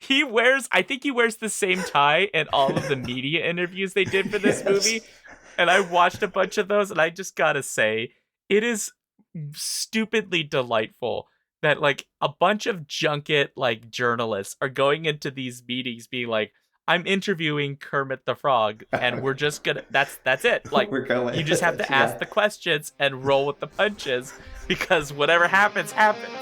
I think he wears the same tie in all of the media interviews they did for this movie. And I watched a bunch of those, and I just gotta say, it is stupidly delightful that like a bunch of junket like journalists are going into these meetings being like, I'm interviewing Kermit the Frog, and we're just gonna that's it. Like We're going. you just have to ask the questions and roll with the punches because whatever happens, happens.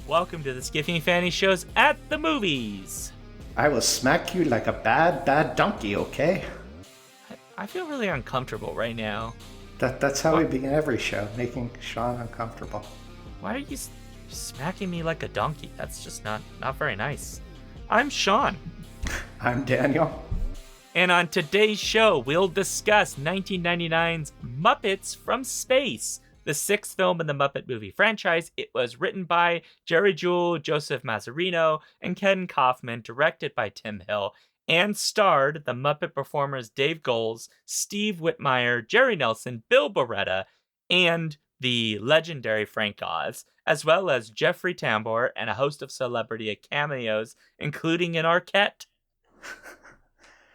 Welcome to the Skiffy and Fanny shows at the movies. I will smack you like a bad donkey, okay? I feel really uncomfortable right now. That's how we begin every show, making Sean uncomfortable. Why are you smacking me like a donkey? That's just not very nice. I'm Sean. I'm Daniel. And on today's show, we'll discuss 1999's Muppets from Space, the sixth film in the Muppet movie franchise. It was written by Jerry Jewell, Joseph Mazzarino, and Ken Kaufman, directed by Tim Hill, and starred the Muppet performers Dave Goelz, Steve Whitmire, Jerry Nelson, Bill Barretta, and the legendary Frank Oz, as well as Jeffrey Tambor and a host of celebrity cameos, including an Arquette.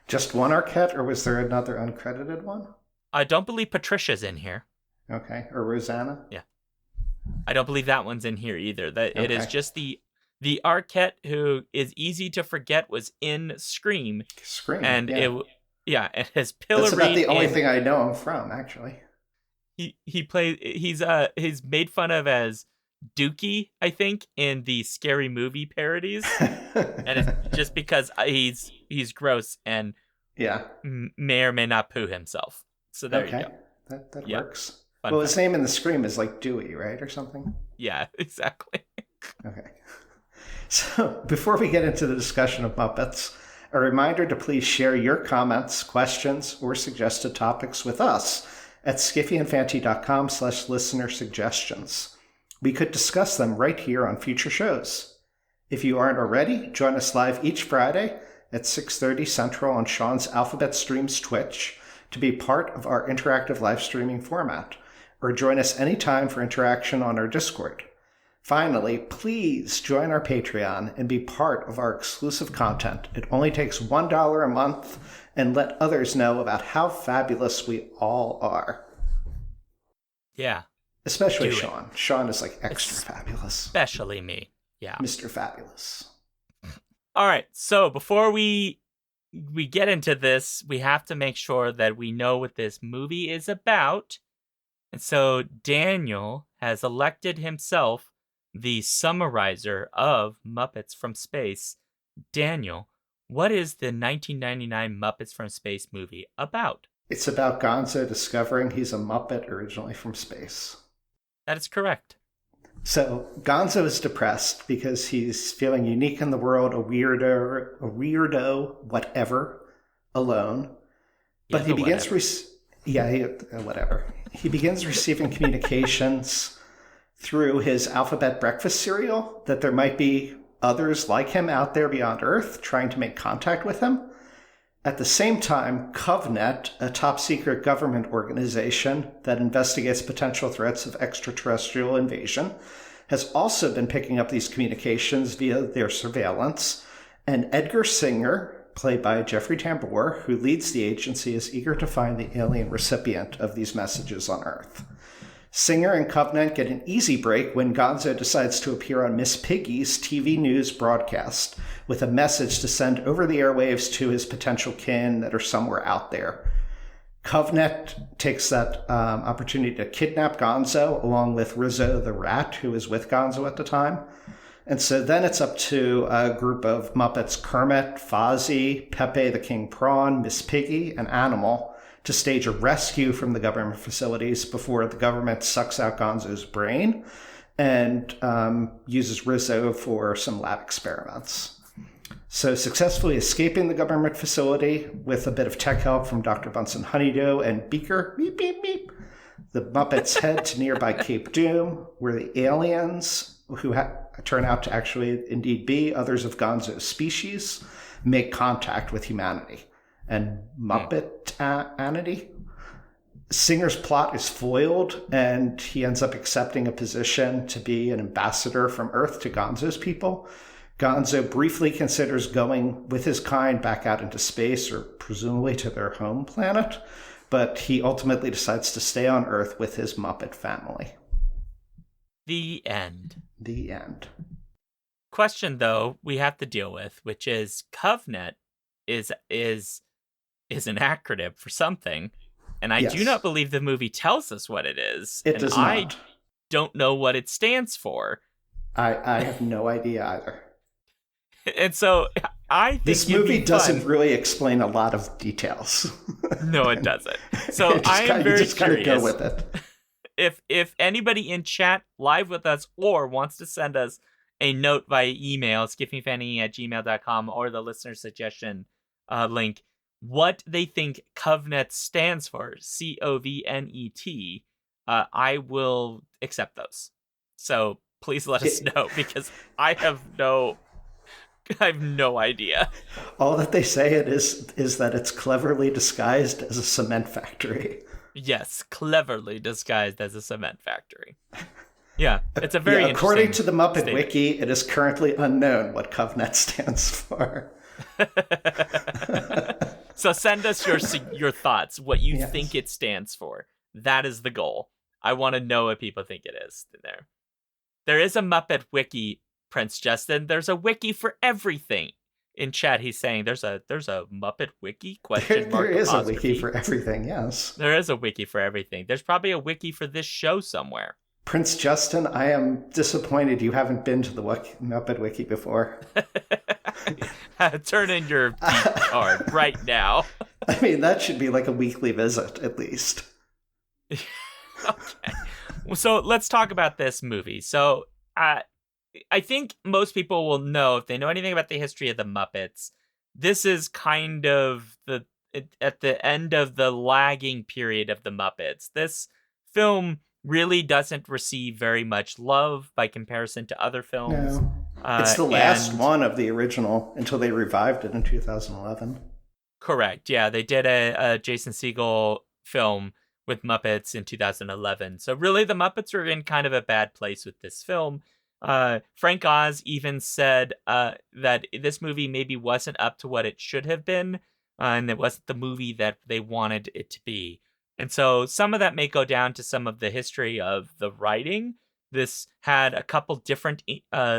Just one Arquette, or was there another uncredited one? I don't believe Patricia's in here. Okay, or Rosanna? Yeah. I don't believe that one's in here either. That Okay. It is just the Arquette who is easy to forget was in Scream. Scream, and yeah. And his Pilloried. That's about the only thing I know him from, actually. He's made fun of as Dookie, I think, in the Scary Movie parodies. And it's just because he's gross and may or may not poo himself. So there you go. That works. Fun Well, fact. his name in the Scream is like Dewey, right? Or something? Yeah, exactly. Okay. So before we get into the discussion of Muppets, a reminder to please share your comments, questions, or suggested topics with us at skiffyandfanty.com/listener suggestions. We could discuss them right here on future shows. If you aren't already, join us live each Friday at 6:30 Central on Sean's Alphabet Streams Twitch to be part of our interactive live streaming format, or join us anytime for interaction on our Discord. Finally, please join our Patreon and be part of our exclusive content. It only takes $1 a month, and let others know about how fabulous we all are. Yeah. Especially Sean. Sean is like extra fabulous. Especially me. Yeah. Mr. Fabulous. All right. So before we get into this, we have to make sure that we know what this movie is about. And so Daniel has elected himself the summarizer of Muppets from Space. Daniel, what is the 1999 Muppets from Space movie about? It's about Gonzo discovering he's a Muppet originally from space. That is correct. So Gonzo is depressed because he's feeling unique in the world, a weirdo, whatever, alone. But he begins whatever. He begins receiving communications through his alphabet breakfast cereal that there might be others like him out there beyond Earth trying to make contact with him. At the same time, CovNet, a top-secret government organization that investigates potential threats of extraterrestrial invasion, has also been picking up these communications via their surveillance, and Edgar Singer, played by Jeffrey Tambor, who leads the agency, is eager to find the alien recipient of these messages on Earth. Singer and CovNet get an easy break when Gonzo decides to appear on Miss Piggy's TV news broadcast with a message to send over the airwaves to his potential kin that are somewhere out there. CovNet takes that opportunity to kidnap Gonzo along with Rizzo the rat, who is with Gonzo at the time. And so then it's up to a group of Muppets, Kermit, Fozzie, Pepe the King Prawn, Miss Piggy, and Animal, to stage a rescue from the government facilities before the government sucks out Gonzo's brain and uses Rizzo for some lab experiments. So, successfully escaping the government facility with a bit of tech help from Dr. Bunsen Honeydew and Beaker, meep, meep, meep, the Muppets head to nearby Cape Doom, where the aliens, who turn out to actually indeed be others of Gonzo's species, make contact with humanity. And Muppet-anity? Singer's plot is foiled, and he ends up accepting a position to be an ambassador from Earth to Gonzo's people. Gonzo briefly considers going with his kind back out into space, or presumably to their home planet, but he ultimately decides to stay on Earth with his Muppet family. The end. The end. Question, though, we have to deal with, which is COVNET is an acronym for something, and I do not believe the movie tells us what it is. It does not. I don't know what it stands for. I have no idea either. And so I think this movie doesn't really explain a lot of details. No, it doesn't. So I am very curious. Kind of go with it. If anybody in chat live with us or wants to send us a note via email, skiffyfanny@gmail.com, or the listener suggestion link, what they think COVNET stands for, COVNET, I will accept those. So please let us know, because I have no idea. All that they say it is that it's cleverly disguised as a cement factory. Yes, cleverly disguised as a cement factory. Yeah, it's a very interesting according to the Muppet statement. Wiki, it is currently unknown what COVNET stands for. So send us your thoughts, what you think it stands for. That is the goal. I want to know what people think it is. There is a Muppet Wiki, Prince Justin. There's a wiki for everything. In chat, he's saying there's a Muppet Wiki? Question mark. There is a wiki for everything, yes. There is a wiki for everything. There's probably a wiki for this show somewhere. Prince Justin, I am disappointed you haven't been to the Muppet Wiki before. Turn in your beat card right now. I mean, that should be like a weekly visit, at least. Okay. So let's talk about this movie. So I think most people will know, if they know anything about the history of the Muppets, this is kind of at the end of the lagging period of the Muppets. This film really doesn't receive very much love by comparison to other films. No. It's the last one of the original until they revived it in 2011. Correct. Yeah, they did a Jason Segel film with Muppets in 2011. So really, the Muppets are in kind of a bad place with this film. Frank Oz even said that this movie maybe wasn't up to what it should have been, and it wasn't the movie that they wanted it to be. And so some of that may go down to some of the history of the writing. This had a couple different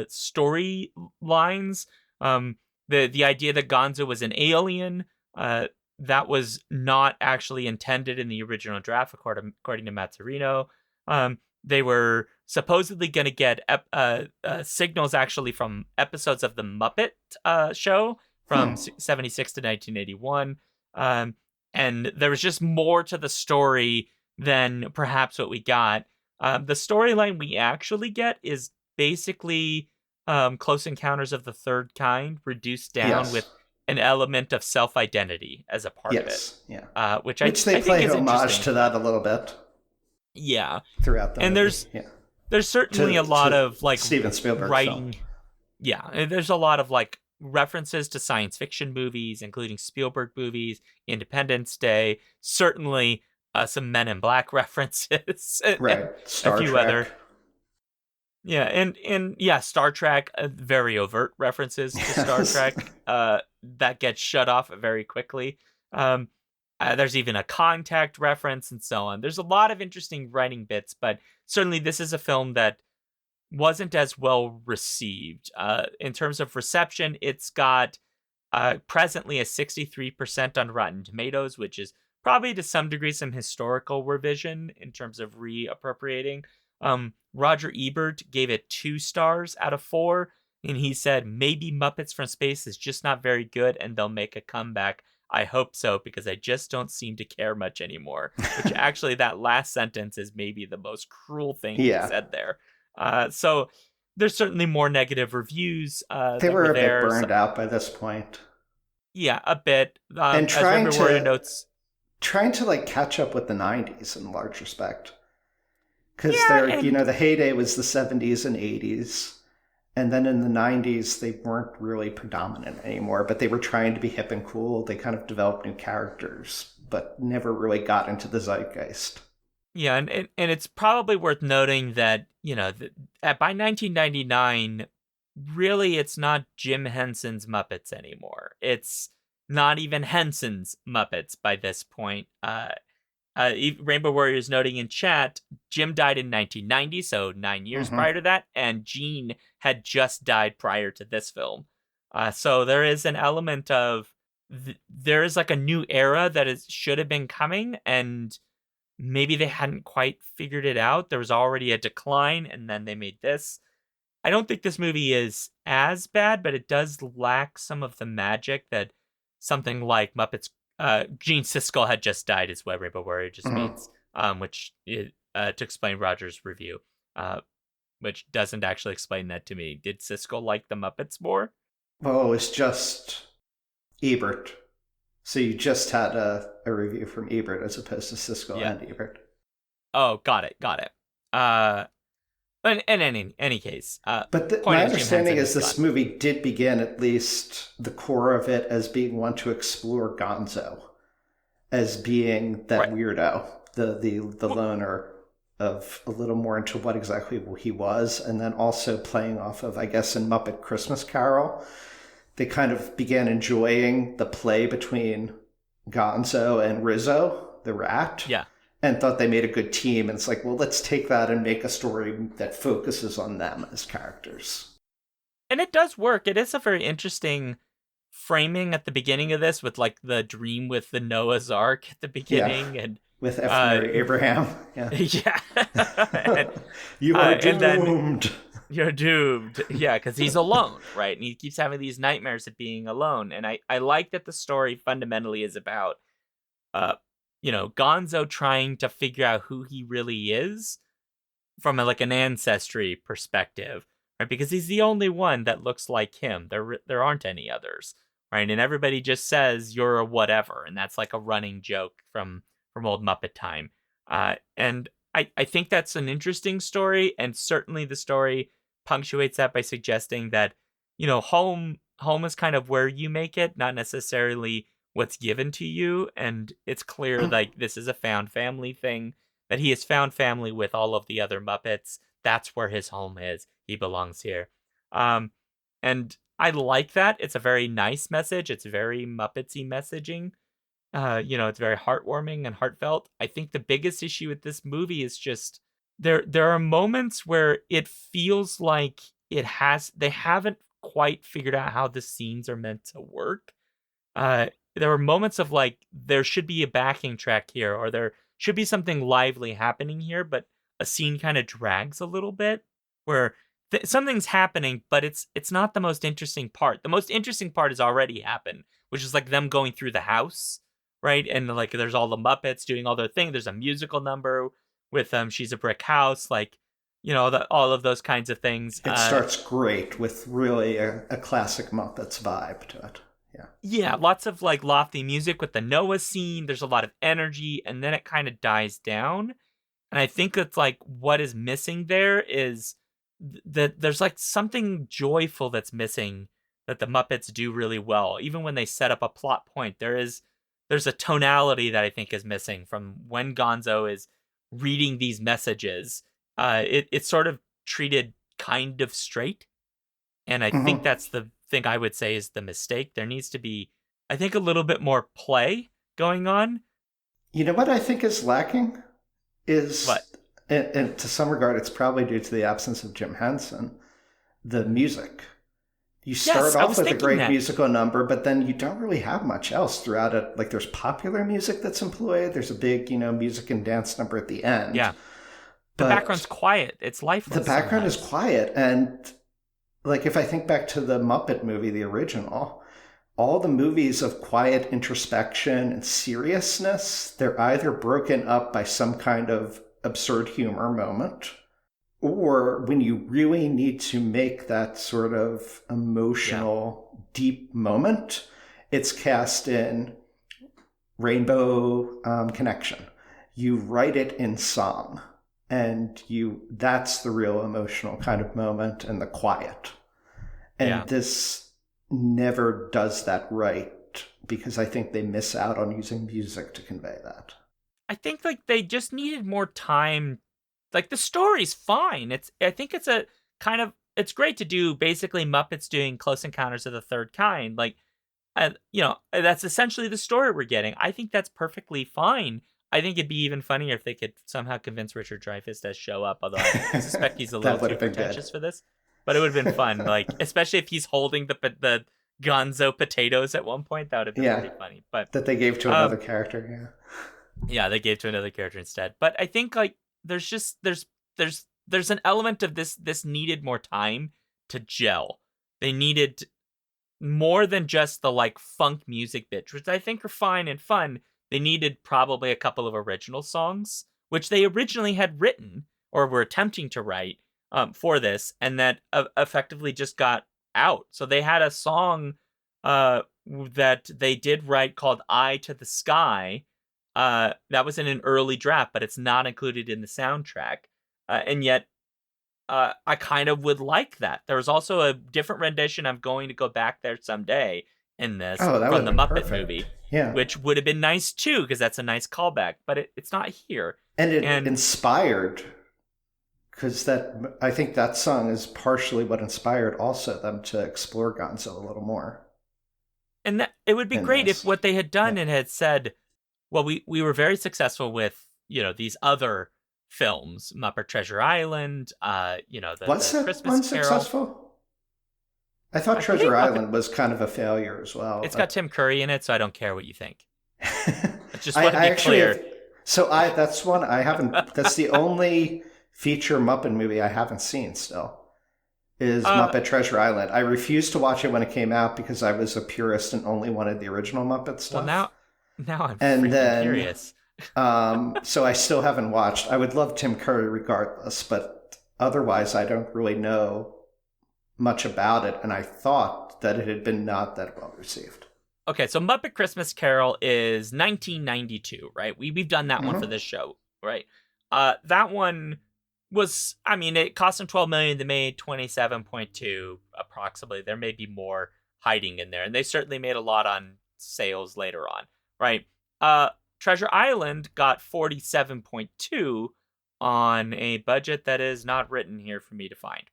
story lines. The idea that Gonzo was an alien, that was not actually intended in the original draft, according to Mazzarino. They were supposedly going to get signals actually from episodes of the Muppet show from 76 to 1981. And there was just more to the story than perhaps what we got. The storyline we actually get is basically Close Encounters of the Third Kind reduced down with an element of self-identity as a part of it. Yeah. Which they I play think is homage to that a little bit. Yeah. Throughout the movie. There's certainly a lot of like Steven Spielberg writing. film. Yeah, and there's a lot of like references to science fiction movies, including Spielberg movies, Independence Day, certainly some Men in Black references, right? Star a few Trek. other. Yeah, and Star Trek, very overt references to Star Trek that gets shut off very quickly. There's even a Contact reference and so on. There's a lot of interesting writing bits, but certainly this is a film that wasn't as well received. In terms of reception, it's got presently a 63% on Rotten Tomatoes, which is probably to some degree some historical revision in terms of reappropriating. Roger Ebert gave it 2 stars out of 4, and he said, maybe Muppets from Space is just not very good and they'll make a comeback. I hope so, because I just don't seem to care much anymore. Which actually, that last sentence is maybe the most cruel thing he said there. So there's certainly more negative reviews They that were were a bit there. burned out by this point. Yeah, a bit. And As Rainbow Warrior notes, trying to like catch up with the 90s in large respect. Because yeah, they're, and the heyday was the 70s and 80s. And then in the 90s, they weren't really predominant anymore, but they were trying to be hip and cool. They kind of developed new characters, but never really got into the zeitgeist. yeah, and it's probably worth noting that by 1999, really, it's not Jim Henson's Muppets anymore. It's not even Henson's Muppets by this point. Rainbow Warriors noting in chat, Jim died in 1990, so 9 years prior to that, and Gene had just died prior to this film. So there is an element of there is like a new era that should have been coming, and maybe they hadn't quite figured it out. There was already a decline, and then they made this. I don't think this movie is as bad, but it does lack some of the magic that something like Muppets. Gene Siskel had just died, is what Rainbow Warrior just means, to explain Roger's review, which doesn't actually explain that to me. Did Siskel like the Muppets more? Well, it's just Ebert. So you just had a review from Ebert as opposed to Siskel and Ebert. Oh, got it. In any case, but my understanding is this movie did begin, at least the core of it, as being one to explore Gonzo as being that weirdo, the loner of a little more into what exactly he was, and then also playing off of, I guess, in Muppet Christmas Carol, they kind of began enjoying the play between Gonzo and Rizzo, the rat. Yeah. And thought they made a good team. And it's like, well, let's take that and make a story that focuses on them as characters. And it does work. It is a very interesting framing at the beginning of this, with like the dream with the Noah's Ark at the beginning, and with F. Mary Abraham. Yeah. And, you are doomed. You're doomed. Yeah, because he's alone, right? And he keeps having these nightmares of being alone. And I like that the story fundamentally is about Gonzo trying to figure out who he really is from an ancestry perspective, right? Because he's the only one that looks like him. There aren't any others, right? And everybody just says you're a whatever, and that's like a running joke from old Muppet time. And I think that's an interesting story, and certainly the story punctuates that by suggesting that home is kind of where you make it, not necessarily what's given to you. And it's clear like this is a found family thing, that he has found family with all of the other Muppets. That's where his home is. He belongs here. And I like that. It's a very nice message. It's very Muppetsy messaging. It's very heartwarming and heartfelt. I think the biggest issue with this movie is just there are moments where it feels like they haven't quite figured out how the scenes are meant to work. There were moments of like, there should be a backing track here, or there should be something lively happening here, but a scene kind of drags a little bit, where something's happening, but it's not the most interesting part. The most interesting part has already happened, which is like them going through the house, right? And like there's all the Muppets doing all their thing. There's a musical number with She's a Brick House, like all of those kinds of things. It starts great with really a classic Muppets vibe to it. Yeah, lots of like lofty music with the Noah scene. There's a lot of energy, and then it kind of dies down. And I think that's like what is missing there is that there's like something joyful that's missing that the Muppets do really well. Even when they set up a plot point, there's a tonality that I think is missing from when Gonzo is reading these messages. It's sort of treated kind of straight. And I think that's the thing I would say is the mistake. There needs to be, I think, a little bit more play going on. You know what I think is lacking? Is what? And to some regard, it's probably due to the absence of Jim Henson, the music. You start off with a great musical number, but then you don't really have much else throughout it. Like there's popular music that's employed. There's a big, music and dance number at the end. Yeah. The background's quiet. It's lifeless. The background is quiet. And like if I think back to the Muppet movie, the original, all the movies of quiet introspection and seriousness, they're either broken up by some kind of absurd humor moment, or when you really need to make that sort of Yeah. emotional, deep moment, it's cast in Rainbow Connection. You write it in song, and that's the real emotional kind of moment and the quiet. Yeah. And this never does that right because I think they miss out on using music to convey that. I think like they just needed more time. Like the story's fine. I think it's a kind of it's great to do basically Muppets doing Close Encounters of the Third Kind. Like that's essentially the story we're getting. I think that's perfectly fine. I think it'd be even funnier if they could somehow convince Richard Dreyfuss to show up, although I suspect he's a little That would too have been good. pretentious for this. But it would have been fun, like especially if he's holding the Gonzo potatoes at one point. That would have been Yeah, pretty funny. But that they gave to another um, character. yeah, they gave to another character instead. But I think like there's just there's an element of this needed more time to gel. They needed more than just the like funk music bits, which I think are fine and fun. They needed probably a couple of original songs, which they originally had written or were attempting to write for this, and that effectively just got out. So they had a song that they did write called "Eye to the Sky." That was in an early draft, but it's not included in the soundtrack. And yet I kind of would like that. There was also a different rendition. I'm going to go back there someday in this Oh, that would from have the been Muppet perfect. movie, Yeah. which would have been nice too, because that's a nice callback. But it's not here, And it and inspired, because I think that song is partially what inspired also them to explore Gonzo a little more that it would be in great if this. what they had done Yeah. and had said, well, we were very successful with these other films, Muppet Treasure Island, Was the it Christmas Carol. unsuccessful? I thought I believe Treasure Muppet. Island was kind of a failure as well, It's got but Tim Curry in it, so I don't care what you think. I just want to I be actually have. clear. So that's one I haven't. That's the only feature Muppet movie I haven't seen still. Is uh, Muppet Treasure Island. I refused to watch it when it came out because I was a purist and only wanted the original Muppet well stuff. now I'm And freaking then, curious. so I still haven't watched. I would love Tim Curry regardless, but otherwise I don't really know much about it. And I thought that it had been not that well received. Okay, so Muppet Christmas Carol is 1992, right? We've done that one for Mm-hmm. this show, right? That one was, I mean, it cost them 12 million. They made 27.2 approximately. There may be more hiding in there, and they certainly made a lot on sales later on, right? Uh, Treasure Island got 47.2 on a budget that is not written here for me to find.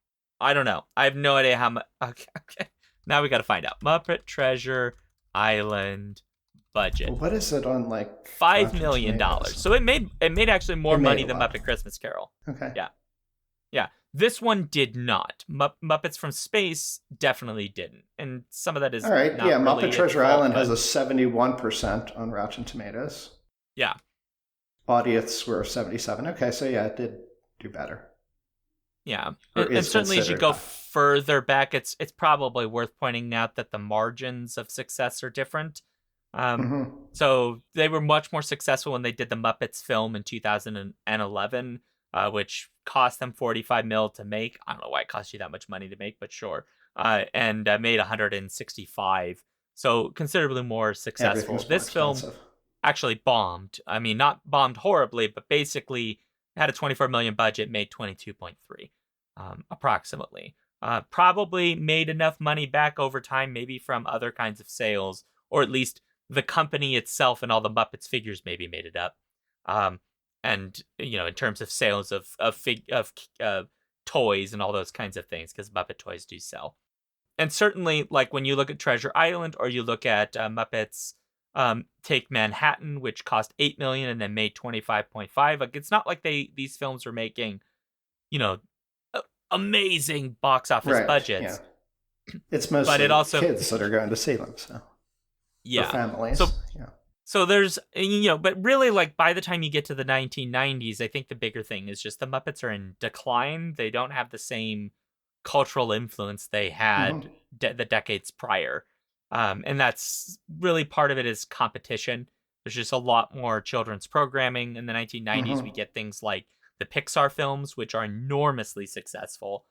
I don't know. I have no idea how much. Okay, okay. Now we got to find out. Muppet Treasure Island budget. What is it on like $5 million. Rotten So it made actually more It made money a than lot. Muppet Christmas Carol. Okay. Yeah. Yeah. This one did not. Muppets from Space definitely didn't. And some of that All is right. Yeah, not Muppet really its Treasure fault, Island has but a 71% on Rotten Tomatoes. yeah. Audience were 77. Okay, so yeah, it did do better. Yeah. Or And is certainly as you considered go better. further back, it's probably worth pointing out that the margins of success are different. Mm-hmm. So they were much more successful when they did the Muppets film in 2011, which cost them 45 mil to make. I don't know why it cost you that much money to make, but sure. And made 165. So considerably more successful. Everything's more This film expensive. actually bombed. I mean, not bombed horribly, but basically had a 24 million budget, made 22.3, approximately. Probably made enough money back over time, maybe from other kinds of sales, or at least the company itself and all the Muppets figures maybe made it up. Um, and in terms of sales of toys and all those kinds of things, because Muppet toys do sell. And certainly, like when you look at Treasure Island or you look at Muppets Take Manhattan, which cost 8 million and then made 25.5. Like it's not like these films were making, you know, amazing box office Right. Yeah. budgets, It's but it mostly also kids that are going to see them, so or yeah. So families. Yeah. so there's but really like by the time you get to the 1990s, I think the bigger thing is just the Muppets are in decline. They don't have the same cultural influence they Mm-hmm. had the decades prior. And that's really part of it is competition. There's just a lot more children's programming in the 1990s. We Mm-hmm. get things like the Pixar films, which are enormously successful,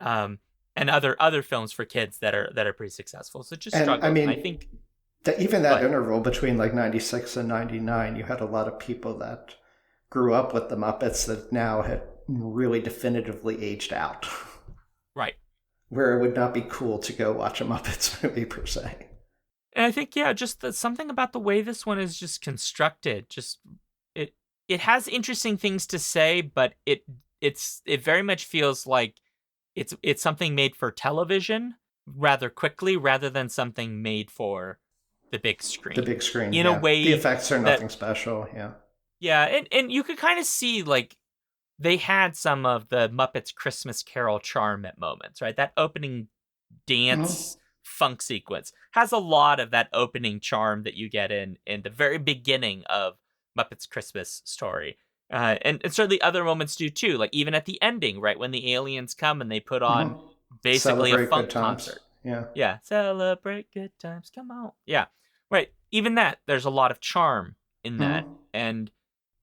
and other films for kids that are pretty successful. So it just And I struggles. And I mean, think even that interval between like 96 and 99, you had a lot of people that grew up with the Muppets that now had really definitively aged out. right. Where it would not be cool to go watch a Muppets movie per se. And I think, yeah, just something about the way this one is just constructed. Just it has interesting things to say, but it very much feels like it's something made for television rather quickly, rather than something made for the big screen. The big screen, in yeah. a way, the effects are nothing special, yeah. Yeah, and you could kind of see like they had some of the Muppets Christmas Carol charm at moments, right? That opening dance funk sequence has a lot of that opening charm that you get in the very beginning of Muppets Christmas Story. And certainly other moments do too, like even at the ending, right? When the aliens come and they put on basically Celebrate a funk good times. concert. Yeah. Yeah, celebrate good times, come on. Yeah, right. Even that, there's a lot of charm in that. And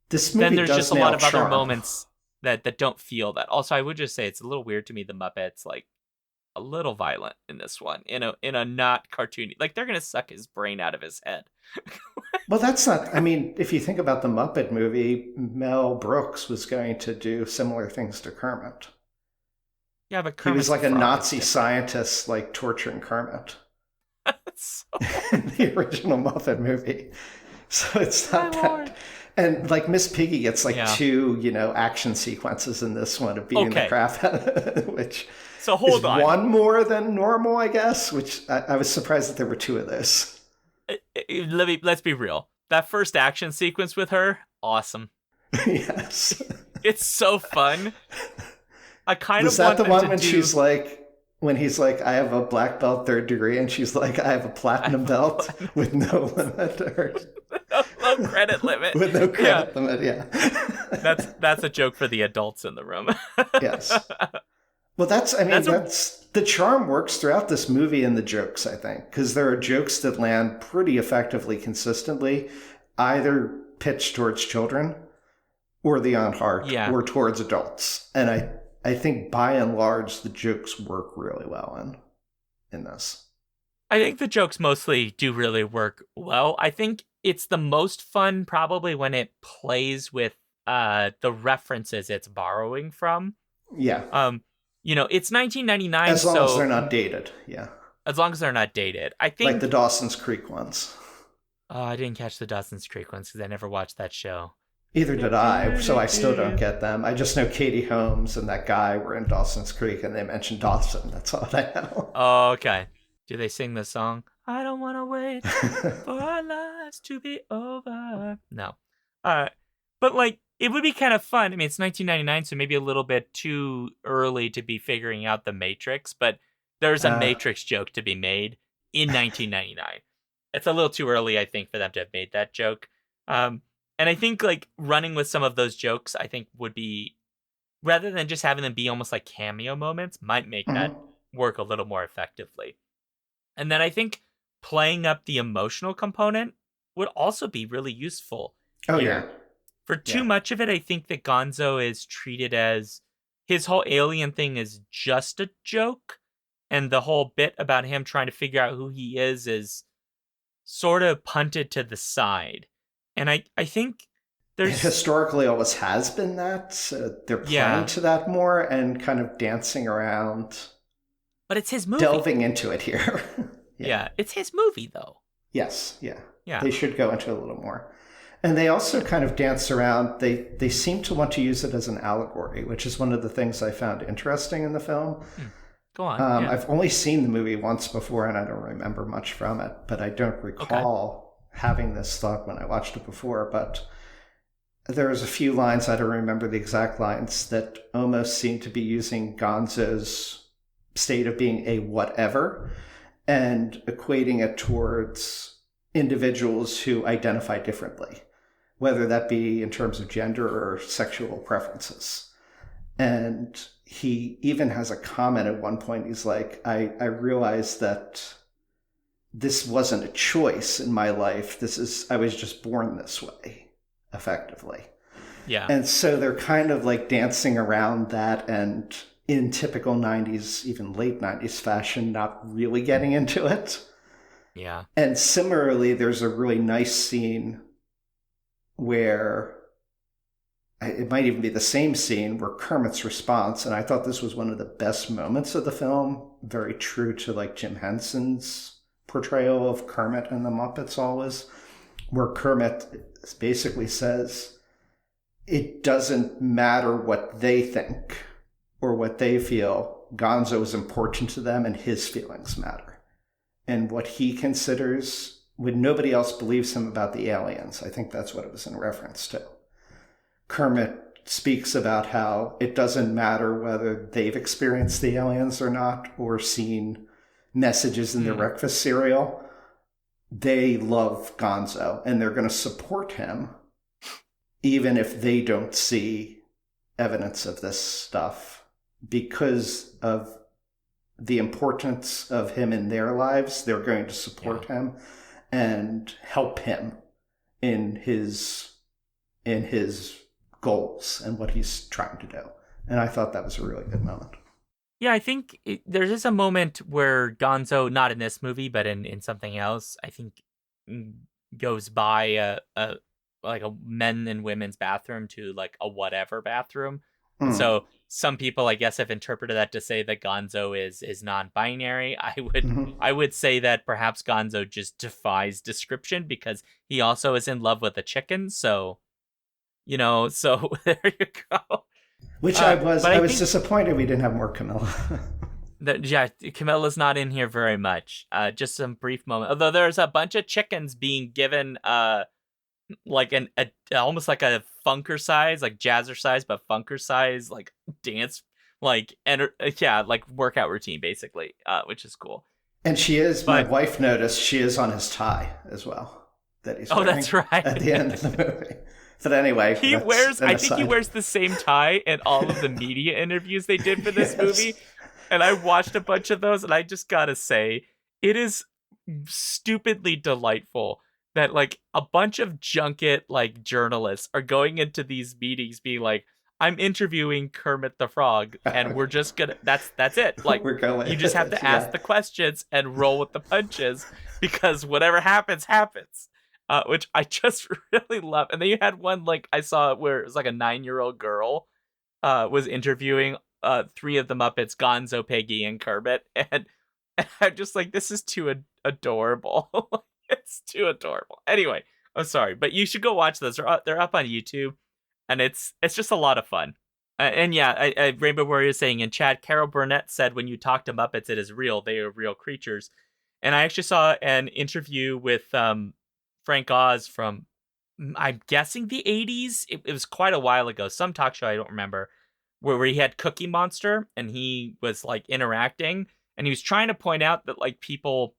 this movie then there's does just a lot of charm. other moments that don't feel that. Also, I would just say it's a little weird to me, the Muppets, like, a little violent in this one, in a not cartoony, like they're gonna suck his brain out of his head. Well, that's not, I mean, if you think about the Muppet movie, Mel Brooks was going to do similar things to Kermit. Yeah, but Kermit's he was like a Nazi different. scientist, like torturing Kermit. So... in the original Muppet movie. So it's not that. And like Miss Piggy gets like 2, action sequences in this one of beating the crap out of it, which so hold on. One more than normal, I guess, which I was surprised that there were 2 of those. Let's be real. That first action sequence with her, awesome. Yes. It's so fun. I kind was of want that the one when do... she's like, when he's like, I have a black belt 3rd degree, and she's like, I have a platinum belt with no limit. Or... no credit limit. With no credit limit, yeah. That's a joke for the adults in the room. Yes. Well, that's the charm works throughout this movie and the jokes, I think, because there are jokes that land pretty effectively consistently, either pitched towards children or the on heart or towards adults. And I think by and large, the jokes work really well in this. I think the jokes mostly do really work well. I think it's the most fun probably when it plays with the references it's borrowing from. Yeah. It's 1999. As long as they're not dated, yeah. As long as they're not dated. I think... Like the Dawson's Creek ones. Oh, I didn't catch the Dawson's Creek ones because I never watched that show. Either did I, so I still don't get them. I just know Katie Holmes and that guy were in Dawson's Creek and they mentioned Dawson. That's all I know. Oh, okay. Do they sing the song, I don't want to wait for our lives to be over? No. But like, it would be kind of fun. I mean, it's 1999, so maybe a little bit too early to be figuring out the Matrix, but there's a Matrix joke to be made in 1999. It's a little too early, I think, for them to have made that joke. And I think like running with some of those jokes, I think would be, rather than just having them be almost like cameo moments, might make that work a little more effectively. And then I think playing up the emotional component would also be really useful. Oh, yeah. For too much of it, I think that Gonzo is treated as his whole alien thing is just a joke. And the whole bit about him trying to figure out who he is sort of punted to the side. And I think there's... It historically always has been that. So they're playing to that more and kind of dancing around. But it's his movie. Delving into it here. Yeah, it's his movie, though. Yes, yeah. They should go into it a little more. And they also kind of dance around. They seem to want to use it as an allegory, which is one of the things I found interesting in the film. Go on. I've only seen the movie once before, and I don't remember much from it. But I don't recall having this thought when I watched it before. But there's a few lines, I don't remember the exact lines, that almost seem to be using Gonzo's state of being a whatever and equating it towards individuals who identify differently, whether that be in terms of gender or sexual preferences. And he even has a comment at one point. He's like, I realized that this wasn't a choice in my life. I was just born this way, effectively. Yeah. And so they're kind of like dancing around that and in typical 90s, even late 90s fashion, not really getting into it. Yeah. And similarly, there's a really nice scene where it might even be the same scene where Kermit's response, and I thought this was one of the best moments of the film, very true to like Jim Henson's portrayal of Kermit and the Muppets always, where Kermit basically says, it doesn't matter what they think or what they feel. Gonzo is important to them and his feelings matter. And what he considers, when nobody else believes him about the aliens, I think that's what it was in reference to. Kermit speaks about how it doesn't matter whether they've experienced the aliens or not, or seen messages in their breakfast cereal. They love Gonzo, and they're going to support him, even if they don't see evidence of this stuff, because of the importance of him in their lives. They're going to support him and help him in his goals and what he's trying to do. And I thought that was a really good moment. Yeah, I think there is a moment where Gonzo, not in this movie, but in something else, I think goes by a like a men and women's bathroom to like a whatever bathroom. And so some people, I guess, have interpreted that to say that Gonzo is non-binary. I would say that perhaps Gonzo just defies description because he also is in love with a chicken. So, so there you go. Which I was disappointed we didn't have more Camilla. Camilla's not in here very much. Just some brief moment. Although there's a bunch of chickens being given like almost like a funker size, like jazzercise, but funker size, like dance, like like workout routine basically, which is cool. And my wife noticed she is on his tie as well. That he's wearing that's right. At the end of the movie. But anyway, I think he wears the same tie in all of the media interviews they did for this movie. And I watched a bunch of those, and I just gotta say, it is stupidly delightful that like a bunch of junket like journalists are going into these meetings being like, I'm interviewing Kermit the Frog, and we're just gonna that's it. Like you just have to ask the questions and roll with the punches because whatever happens. Which I just really love. And then you had one like I saw where it was like a 9-year-old girl was interviewing 3 of the Muppets, Gonzo, Peggy, and Kermit, and I'm just like, this is too adorable. It's too adorable. Anyway, I'm sorry, but you should go watch those. They're up on YouTube, and it's just a lot of fun. And yeah, Rainbow Warrior is saying in chat, Carol Burnett said, when you talk to Muppets, it is real. They are real creatures. And I actually saw an interview with Frank Oz from, I'm guessing the 80s. It was quite a while ago. Some talk show, I don't remember, where he had Cookie Monster and he was like interacting and he was trying to point out that like people,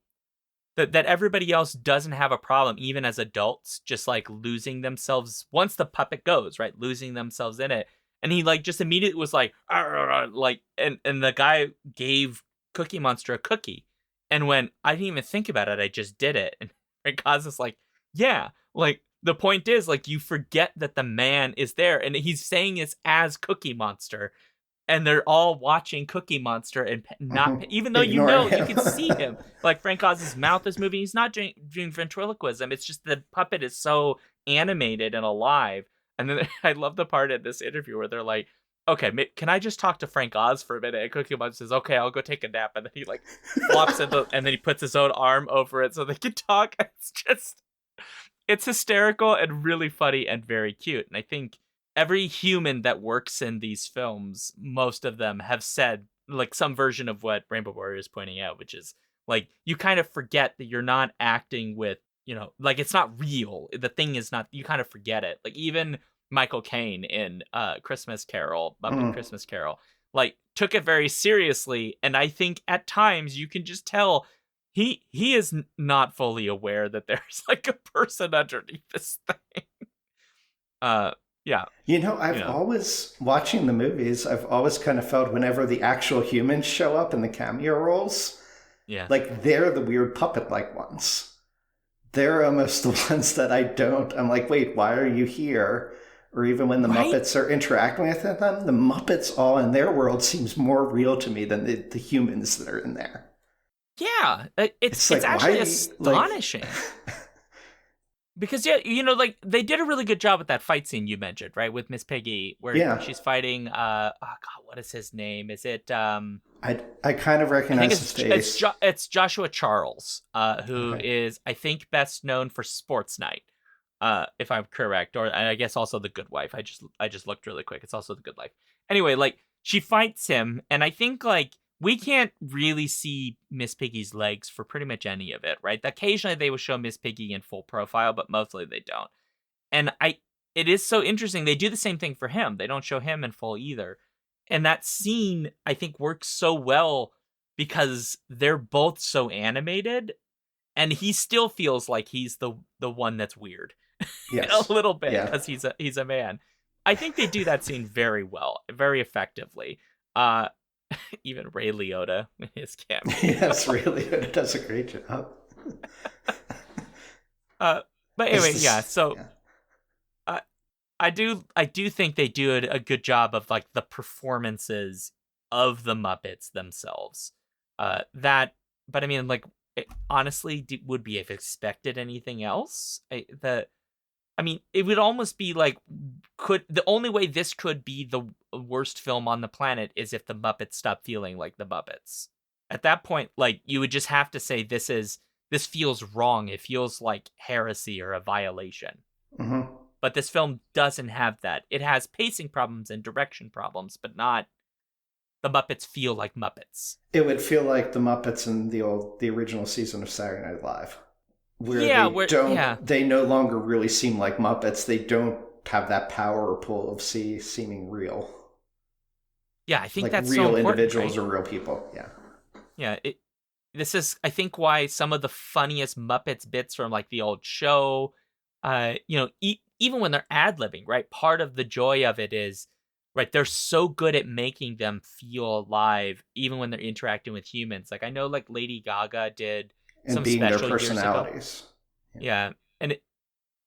that everybody else doesn't have a problem, even as adults, just like losing themselves once the puppet goes, right? Losing themselves in it. And he like just immediately was like, like, and the guy gave Cookie Monster a cookie. And when I didn't even think about it, I just did it. And Frank Oz is like, yeah, like the point is like you forget that the man is there and he's saying it's as Cookie Monster and they're all watching Cookie Monster and not even though you can see him. Like Frank Oz's mouth is moving. He's not doing ventriloquism. It's just the puppet is so animated and alive. And then I love the part in this interview where they're like, okay, can I just talk to Frank Oz for a minute? And Cookie Monster says, okay, I'll go take a nap. And then he like flops it and then he puts his own arm over it so they can talk. It's hysterical and really funny and very cute. And I think every human that works in these films, most of them have said like some version of what Rainbow Warrior is pointing out, which is like, you kind of forget that you're not acting with, like it's not real. The thing is not, you kind of forget it. Like even Michael Caine in Christmas Carol, Muppet Christmas Carol, like took it very seriously. And I think at times you can just tell he is not fully aware that there's like a person underneath this thing. Yeah. I've always, watching the movies, I've always kind of felt whenever the actual humans show up in the cameo roles, like they're the weird puppet-like ones. They're almost the ones that I'm like, wait, why are you here? or even when the Right? Muppets are interacting with them, the Muppets all in their world seems more real to me than the humans that are in there. Yeah, It's it's like, actually why, like, astonishing. Because yeah, like they did a really good job with that fight scene you mentioned, right? With Miss Piggy, where yeah, she's fighting oh god, what is his name? Is it I kind of I think recognize his face. it's Joshua Charles, who Okay. is I think best known for Sports Night, if I'm correct, or and I guess also The Good Wife. I just looked really quick. It's also The Good Life. Anyway, like she fights him, and I think like we can't really see Miss Piggy's legs for pretty much any of it, right? Occasionally they will show Miss Piggy in full profile, but mostly they don't. And it is so interesting. They do the same thing for him. They don't show him in full either. And that scene, I think, works so well because they're both so animated, and he still feels like he's the one that's weird a Yes. little bit Yeah. because he's a man. I think they do that scene very well, very effectively. Uh, even Ray Liotta in his cameo. Yes, really. It does a great job. Uh, but It's anyway, yeah. this, So yeah. I do think they do a good job of like the performances of the Muppets themselves. But I mean, like, honestly, would we have expected anything else? I mean, it would almost be like, could the only way this could be the worst film on the planet is if the Muppets stop feeling like the Muppets. At that point, like, you would just have to say this feels wrong. It feels like heresy or a violation. Mm-hmm. But this film doesn't have that. It has pacing problems and direction problems, but not the Muppets feel like Muppets. It would feel like the Muppets in the original season of Saturday Night Live, where Yeah, where yeah. they no longer really seem like Muppets. They don't have that power or pull of seeming real, Yeah, I think like that's so real important, individuals right? or real people. Yeah. Yeah, this is I think why some of the funniest Muppets bits from like the old show, even when they're ad-libbing, right? Part of the joy of it is right, they're so good at making them feel alive even when they're interacting with humans. Like I know like Lady Gaga did And some being their special years ago. personalities. Yeah. Yeah.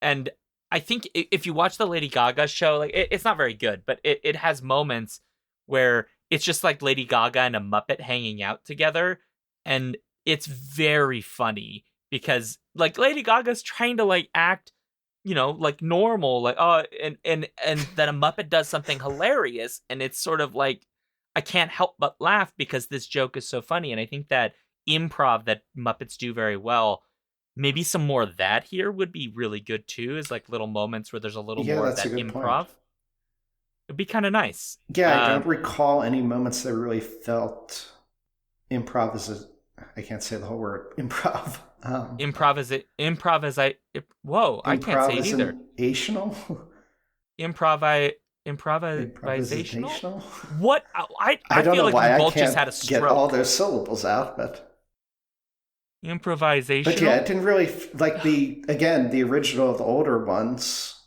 And I think if you watch the Lady Gaga show, like it's not very good, but it has moments where it's just like Lady Gaga and a Muppet hanging out together, and it's very funny because like Lady Gaga's trying to like act, like normal, like and then a Muppet does something hilarious, and it's sort of like I can't help but laugh because this joke is so funny, and I think that improv that Muppets do very well. Maybe some more of that here would be really good too, is like little moments where there's a little Yeah, more of that's a that good point. improv. It'd be kind of nice. Yeah, I don't recall any moments that really felt improv as a. I can't say the whole word improv. Improv as whoa, I can't say it either. Improvisational? Improvi improvisational. Improvisational? What I I don't feel know like we why I both just had a can't get all stroke. those syllables out, but yeah, it Improvisational. didn't really like the original, the older ones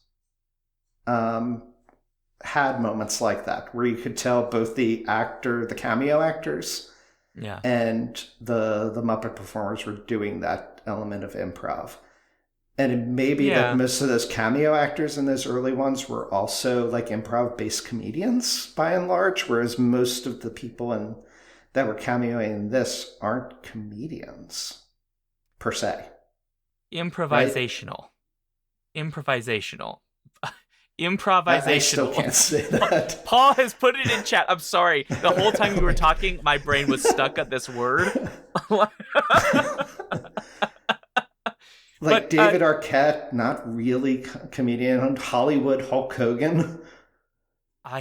um had moments like that where you could tell both the cameo actors Yeah. and the Muppet performers were doing that element of improv. And it may be that Yeah. most of those cameo actors in those early ones were also like improv based comedians by and large, whereas most of the people that were cameoing in this aren't comedians per se, right? Improvisational. Improvisational. I still Improvisational. can't say that. Paul has put it in chat. I'm sorry. The whole time we were talking, my brain was stuck at this word. Like But David Arquette, not really comedian. Hollywood Hulk Hogan,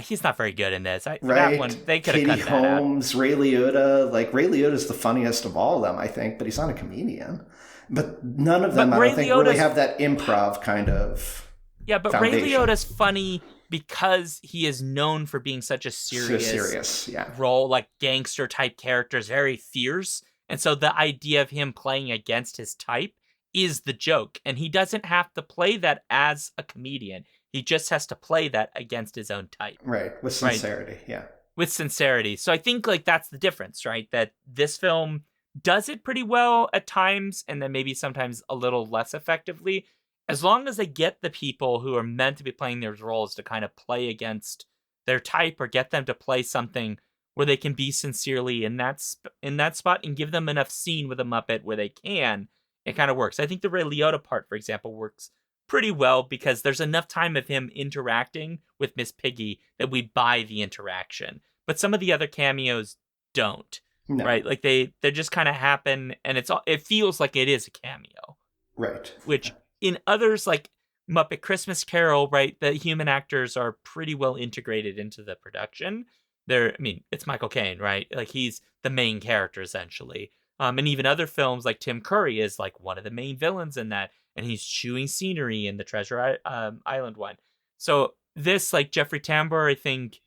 he's not very good in this. That right? one they could have Katie cut that out. Holmes, Ray Liotta. Like Ray Liotta's the funniest of all of them, I think, but he's not a comedian. But none of them, But I Ray don't think, really Liotta's have that improv kind of yeah, but Ray foundation. Liotta's funny because he is known for being such a So serious serious, yeah. role, like gangster type characters, very fierce. And so the idea of him playing against his type is the joke. And he doesn't have to play that as a comedian. He just has to play that against his own type. Right, with Right. sincerity, yeah. With sincerity. So I think like that's the difference, right? That this film does it pretty well at times and then maybe sometimes a little less effectively. as long as they get the people who are meant to be playing those roles to kind of play against their type, or get them to play something where they can be sincerely in that spot, and give them enough scene with a Muppet where they can, it kind of works. I think the Ray Liotta part, for example, works pretty well because there's enough time of him interacting with Miss Piggy that we buy the interaction. But some of the other cameos don't, No. right? Like they just kind of happen, and it feels like it is a cameo, Right. which in others like Muppet Christmas Carol, right, the human actors are pretty well integrated into the production. It's Michael Caine, right? Like he's the main character essentially. And even other films like Tim Curry is like one of the main villains in that, and he's chewing scenery in the Treasure Island one. So this, like Jeffrey Tambor, I think.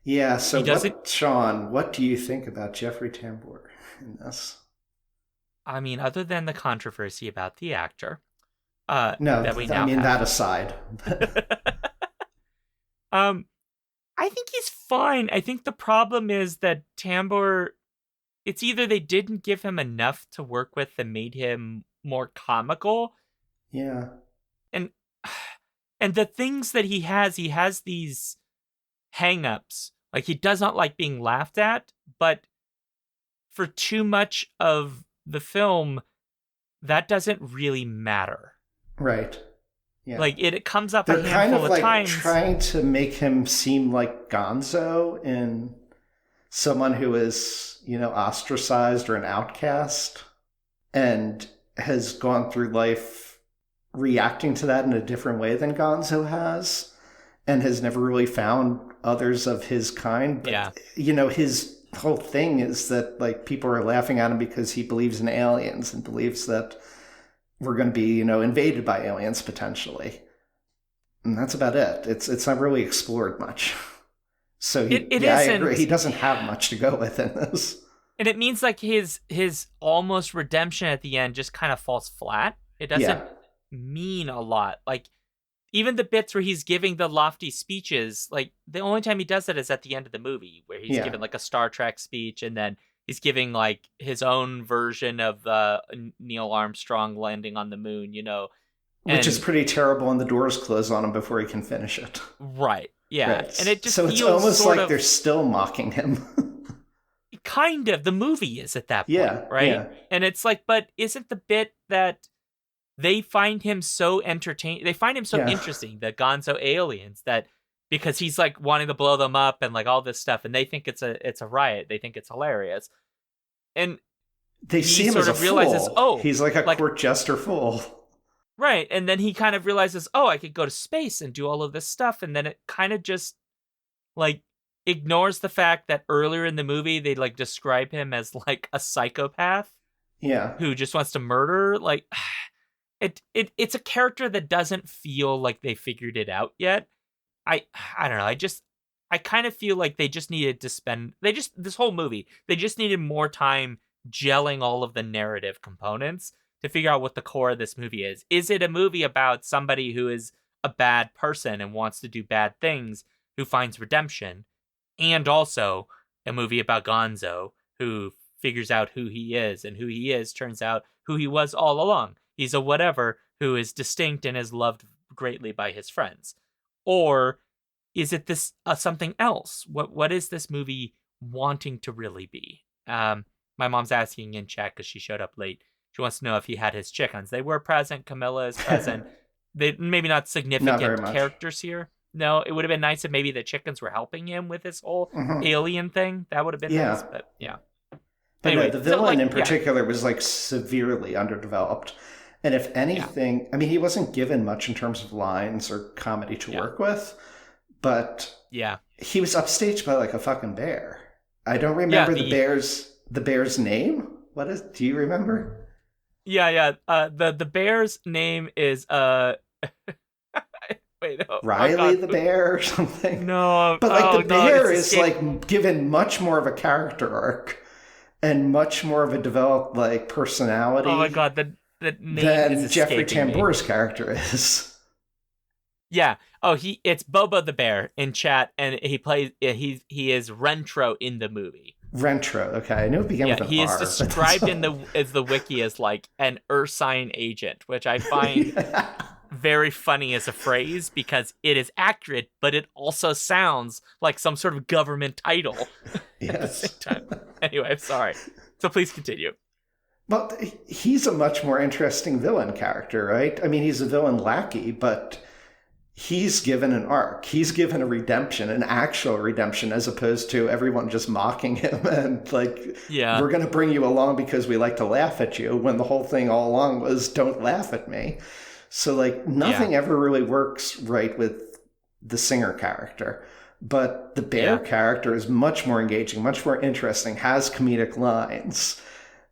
Yeah. So, Sean? What do you think about Jeffrey Tambor in this? I mean, other than the controversy about the actor, No, that we now have. that aside. I think he's fine. I think the problem is that Tambor, it's either they didn't give him enough to work with that made him more comical. Yeah. And the things that he has these hang-ups. Like he does not like being laughed at, but for too much of the film, that doesn't really matter. Right. Yeah. Like it comes up They're a handful kind of like times. trying to make him seem like Gonzo, and someone who is, ostracized or an outcast, and has gone through life reacting to that in a different way than Gonzo has, and has never really found others of his kind. But, Yeah. His whole thing is that like people are laughing at him because he believes in aliens and believes that we're going to be, invaded by aliens potentially. And that's about it. It's not really explored much. So I agree. He doesn't have much to go with in this. And it means like his almost redemption at the end just kind of falls flat. It doesn't mean a lot. Like even the bits where he's giving the lofty speeches, like the only time he does that is at the end of the movie, where he's giving like a Star Trek speech, and then he's giving like his own version of Neil Armstrong landing on the moon, which is pretty terrible, and the doors close on him before he can finish it. Right. Yeah. Right. And it just so feels it's almost like of, they're still mocking him. Kind of. The movie is at that point, yeah, right? Yeah. And it's like, but isn't the bit that they find him so entertaining? They find him so interesting, the Gonzo aliens, that because he's like wanting to blow them up and like all this stuff, and they think it's a riot. They think it's hilarious, and they see him as a realizes, fool. Oh, he's like a court jester fool. Right, and then he kind of realizes, oh, I could go to space and do all of this stuff, and then it kind of just like ignores the fact that earlier in the movie they like describe him as like a psychopath, who just wants to murder. Like it's a character that doesn't feel like they figured it out yet. I don't know. I kind of feel like they just needed to this whole movie, they just needed more time gelling all of the narrative components to figure out what the core of this movie is. Is it a movie about somebody who is a bad person and wants to do bad things, who finds redemption, and also a movie about Gonzo who figures out who he is, and who he is turns out who he was all along? He's a whatever who is distinct and is loved greatly by his friends. Or is it this something else? What is this movie wanting to really be? My mom's asking in chat because she showed up late. She wants to know if he had his chickens. They were present. Camilla is present. They maybe not significant characters here. No, it would have been nice if maybe the chickens were helping him with this whole alien thing. That would have been nice. But yeah. But anyway, no, the villain in particular was like severely underdeveloped. And if anything, I mean, he wasn't given much in terms of lines or comedy to work with, but he was upstaged by like a fucking bear. I don't remember the bear's name. Do you remember? Yeah. The bear's name is wait, no. Riley the bear or something. No, but like the bear is like given much more of a character arc and much more of a developed like personality. Oh my god, the name than Jeffrey Tambor's character is. Yeah. Oh, it's Bobo the bear in chat, and he plays. He is Rentro in the movie. Rentro. Okay, I knew it began with an R. He is described as the wiki as like an Ursine agent, which I find very funny as a phrase because it is accurate, but it also sounds like some sort of government title at the same Yes. time. Anyway, I'm sorry. So please continue. Well, he's a much more interesting villain character, right? I mean, he's a villain lackey, but he's given an arc. He's given a redemption, an actual redemption, as opposed to everyone just mocking him and like, we're going to bring you along because we like to laugh at you, when the whole thing all along was don't laugh at me. So like nothing ever really works right with the Singer character. But the Bear character is much more engaging, much more interesting, has comedic lines,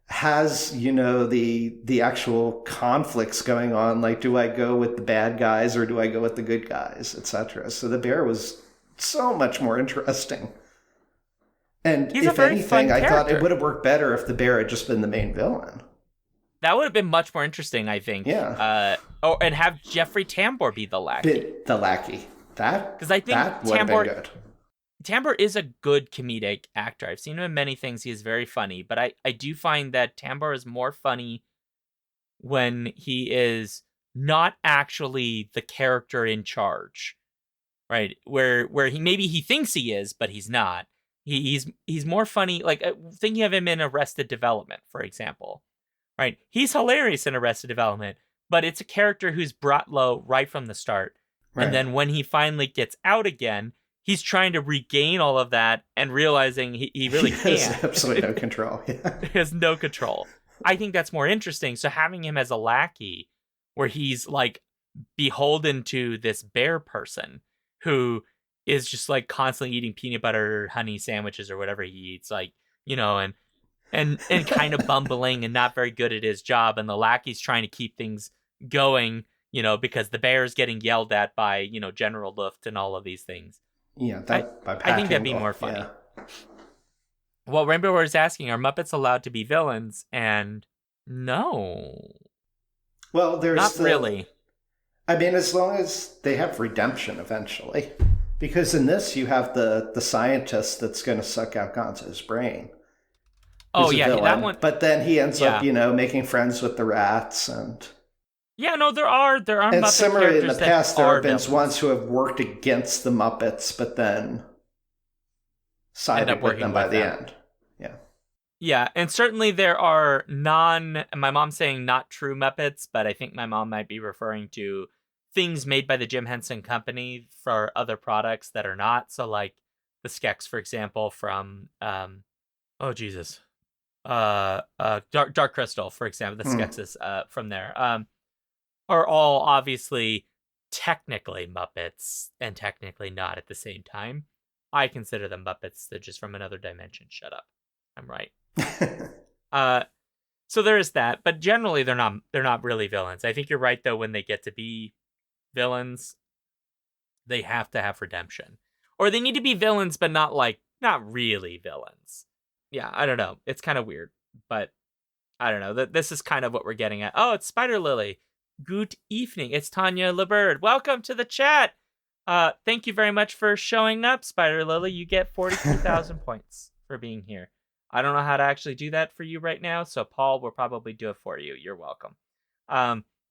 has, you know, the actual conflicts going on, like, do I go with the bad guys or do I go with the good guys, etc. So the Bear was so much more interesting. And He's if anything, I thought it would have worked better if the Bear had just been the main villain. That would have been much more interesting, I think. Yeah. And have Jeffrey Tambor be the lackey. The lackey. Because I think that would have been good. Tambor is a good comedic actor. I've seen him in many things. He is very funny. But I do find that Tambor is more funny when he is not actually the character in charge. Right? Where he thinks he is, but he's not. He's more funny. Like, thinking of him in Arrested Development, for example. Right? He's hilarious in Arrested Development, but it's a character who's brought low right from the start. Right. And then when he finally gets out again, he's trying to regain all of that and realizing he really can't. He has absolutely no control. Yeah. He has no control. I think that's more interesting. So having him as a lackey, where he's like beholden to this bear person who is just like constantly eating peanut butter honey sandwiches or whatever he eats, like, you know, and kind of bumbling and not very good at his job, and the lackey's trying to keep things going, you know, because the bear's getting yelled at by, you know, General Luft and all of these things. Yeah, I think that'd be more funny. Yeah. Well, Rainbow Warrior is asking, are Muppets allowed to be villains? And no. Well, there's not really. I mean, as long as they have redemption eventually. Because in this, you have the scientist that's going to suck out Gonzo's brain. Oh, yeah, that one. But then he ends up, you know, making friends with the rats and... Yeah, no, there are and Muppet similarly in the past, there have been villains. ones who have worked against the Muppets, but then sided with them by the end. Yeah. Yeah, and certainly there are my mom's saying not true Muppets, but I think my mom might be referring to things made by the Jim Henson Company for other products that are not. So like the Skeks, for example, from Dark Crystal, for example, the Skeksis from there. Are all obviously technically Muppets and technically not at the same time. I consider them Muppets. They're just from another dimension. Shut up. I'm right. So there is that, but generally they're not really villains. I think you're right though. When they get to be villains, they have to have redemption, or they need to be villains, but not really villains. Yeah, I don't know. It's kind of weird, but I don't know. This is kind of what we're getting at. Oh, it's Spider Lily. Good evening. It's Tanya LeBird. Welcome to the chat. Thank you very much for showing up, Spider Lily. You get 42,000 points for being here. I don't know how to actually do that for you right now, so Paul will probably do it for you. You're welcome.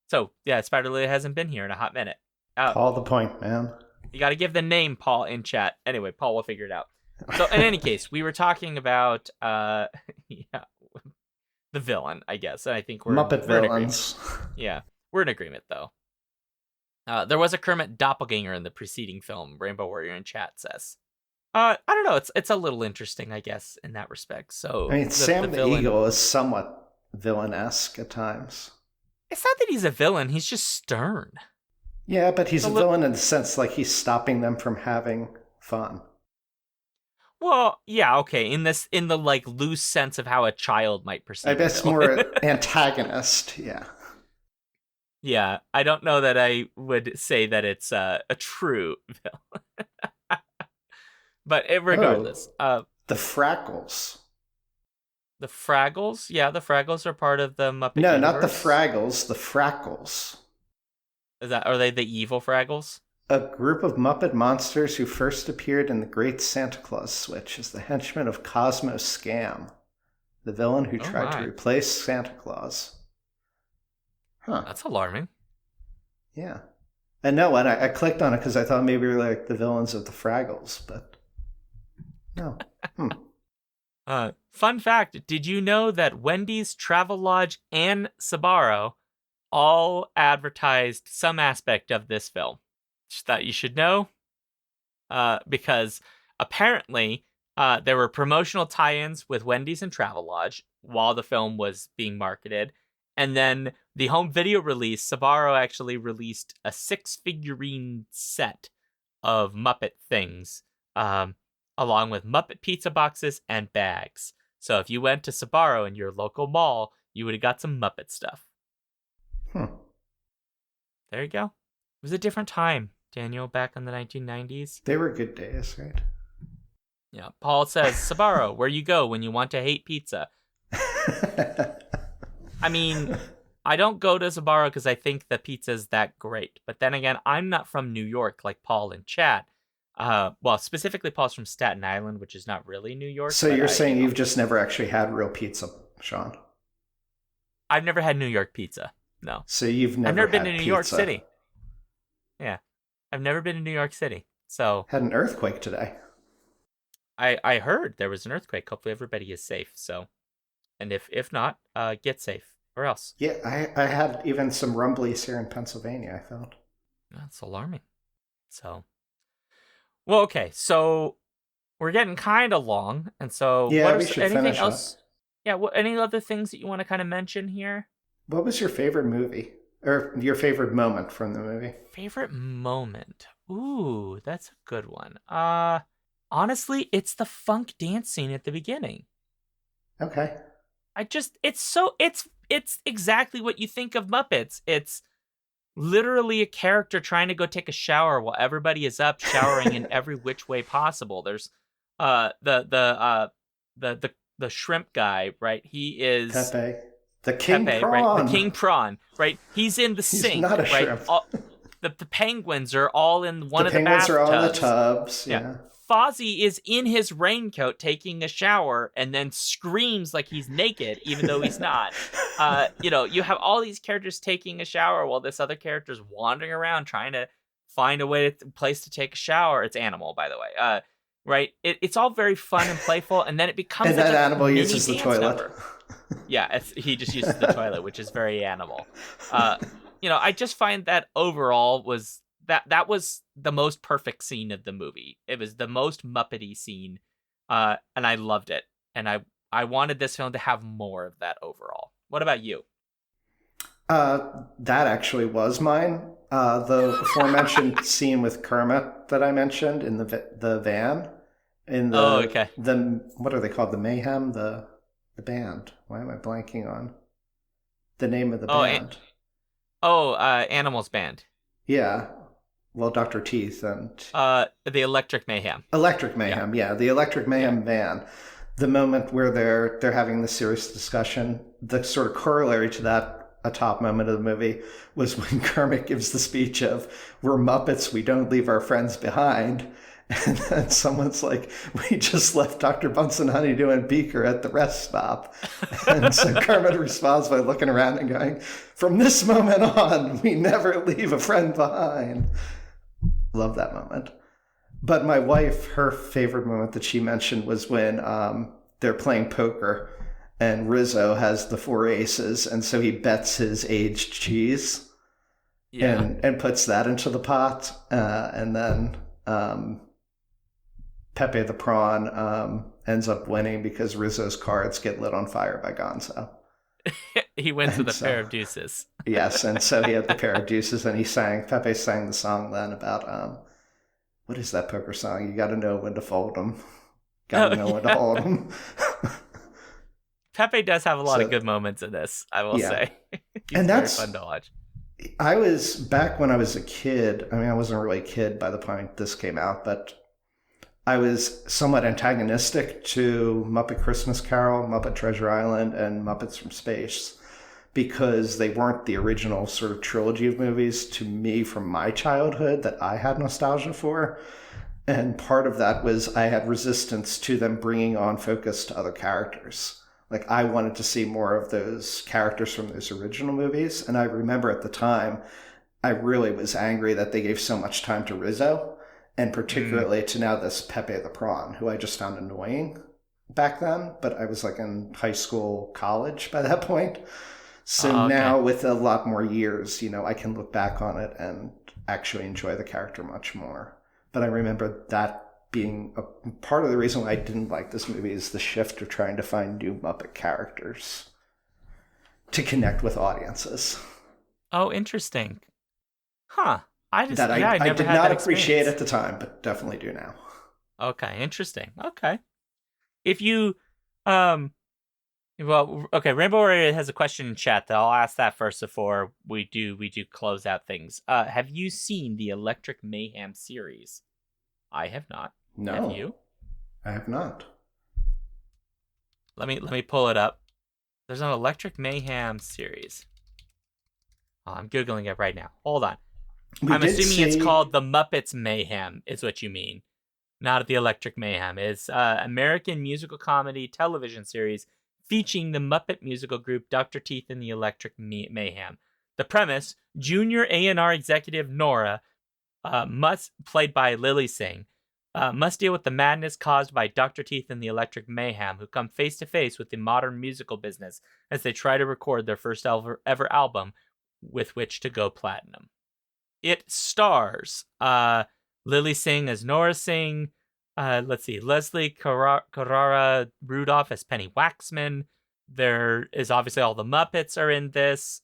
So yeah, Spider Lily hasn't been here in a hot minute. Paul the point, man. You got to give the name Paul in chat. Anyway, Paul will figure it out. So in any case, we were talking about the villain, I guess. And I think we're Muppet villains. Yeah. We're in agreement, though. There was a Kermit doppelganger in the preceding film, Rainbow Warrior in chat says. I don't know. It's a little interesting, I guess, in that respect. So I mean, Sam the Eagle is somewhat villain-esque at times. It's not that he's a villain. He's just stern. Yeah, but he's a villain in the sense like he's stopping them from having fun. Well, yeah, okay. In the like loose sense of how a child might perceive. I guess more antagonist. Yeah. Yeah, I don't know that I would say that it's a true villain. But regardless. The Fraggles. The Fraggles? Yeah, the Fraggles are part of the Muppet No, universe. not the Fraggles, the Frackles. Are they the evil Fraggles? A group of Muppet monsters who first appeared in The Great Santa Claus Switch as the henchmen of Cosmo Scam, the villain who tried to replace Santa Claus. Huh. That's alarming. Yeah. And no, and I clicked on it because I thought maybe we were like the villains of the Fraggles, but no. Fun fact, did you know that Wendy's, Travelodge, and Sbarro all advertised some aspect of this film? Just thought you should know. Because apparently there were promotional tie-ins with Wendy's and Travelodge while the film was being marketed. And then the home video release, Sbarro actually released a 6-figurine set of Muppet things, along with Muppet pizza boxes and bags. So if you went to Sbarro in your local mall, you would have got some Muppet stuff. There you go. It was a different time, Daniel, back in the 1990s. They were good days, right? Yeah. Paul says, Sbarro, where you go when you want to hate pizza. I mean, I don't go to Sbarro because I think the pizza's that great. But then again, I'm not from New York like Paul in chat. Well, specifically Paul's from Staten Island, which is not really New York. So you're saying you've just never actually had real pizza, Sean? I've never had New York pizza. No. So I've never been to New York City. Yeah. I've never been to New York City. So had an earthquake today. I heard there was an earthquake. Hopefully everybody is safe. So, and if not, get safe or else. Yeah, I had even some rumblies here in Pennsylvania, I found. That's alarming. So, well, okay. So we're getting kind of long. And so yeah, we should anything else? Up. Yeah. Any other things that you want to kind of mention here? What was your favorite movie? Or your favorite moment from the movie? Favorite moment? Ooh, that's a good one. Honestly, it's the funk dance scene at the beginning. Okay. It's exactly what you think of Muppets. It's literally a character trying to go take a shower while everybody is up showering in every which way possible. There's the shrimp guy, right? He is Pepe. The king Pepe, prawn. Right? The king prawn, right? He's in the sink, He's not a right? shrimp. The penguins are all in one of the bathtubs. The penguins are all in the tubs. Yeah. Fozzie is in his raincoat taking a shower and then screams like he's naked, even though he's not. You have all these characters taking a shower while this other character's wandering around trying to find a place to take a shower. It's Animal, by the way. Right? It's all very fun and playful, and then it becomes and that Animal uses the toilet. Yeah, he just uses the toilet, which is very Animal. I just find that overall was that was the most perfect scene of the movie. It was the most Muppety scene, and I loved it. And I wanted this film to have more of that overall. What about you? That actually was mine. The aforementioned scene with Kermit that I mentioned in the van. In the what are they called? The Mayhem? The band. Why am I blanking on the name of the band? Animals Band. Yeah. Well, Dr. Teeth and... the Electric Mayhem. Electric Mayhem, yeah. The Electric Mayhem van. The moment where they're having this serious discussion, the sort of corollary to that, a top moment of the movie, was when Kermit gives the speech of, "We're Muppets, we don't leave our friends behind." And then someone's like, "We just left Dr. Bunsen Honeydew and Beaker at the rest stop." And so Kermit responds by looking around and going, "From this moment on, we never leave a friend behind." Love that moment. But my wife, her favorite moment that she mentioned was when they're playing poker and Rizzo has the 4 aces, and so he bets his aged cheese and puts that into the pot. And then Pepe the Prawn ends up winning because Rizzo's cards get lit on fire by Gonzo. He wins with a pair of deuces. Yes, and so he had the pair of deuces, and Pepe sang the song then about, what is that poker song? You gotta know when to fold them. Gotta know when to hold them. Pepe does have a lot of good moments in this, I will say. And that's very fun to watch. I was, back when I was a kid, I mean, I wasn't really a kid by the point this came out, but I was somewhat antagonistic to Muppet Christmas Carol, Muppet Treasure Island, and Muppets from Space because they weren't the original sort of trilogy of movies to me from my childhood that I had nostalgia for. And part of that was I had resistance to them bringing on focus to other characters. Like, I wanted to see more of those characters from those original movies. And I remember at the time, I really was angry that they gave so much time to Rizzo, and particularly to now this Pepe the Prawn, who I just found annoying back then, but I was like in high school, college by that point. So Okay. now with a lot more years, I can look back on it and actually enjoy the character much more. But I remember that being a part of the reason why I didn't like this movie is the shift of trying to find new Muppet characters to connect with audiences. Oh, interesting. Huh. That I I never did had not that appreciate experience. at the time, but definitely do now. Okay, interesting. Okay. If you, um, well, okay, Rainbow Warrior has a question in chat that I'll ask that first before we do close out things. Have you seen the Electric Mayhem series? I have not. Have No, you? I have not. Let me pull it up. There's an Electric Mayhem series. Oh, I'm googling it right now. Hold on. We I'm did assuming it's see, called the Muppets Mayhem, is what you mean. Not the Electric Mayhem. It's American musical comedy television series featuring the Muppet musical group Dr. Teeth and the Electric Mayhem. The premise: junior A&R executive Nora, played by Lily Singh, must deal with the madness caused by Dr. Teeth and the Electric Mayhem, who come face to face with the modern musical business as they try to record their first ever album with which to go platinum. It stars Lily Singh as Nora Singh. Let's see, Leslie Carrara Rudolph as Penny Waxman. There is obviously all the Muppets are in this.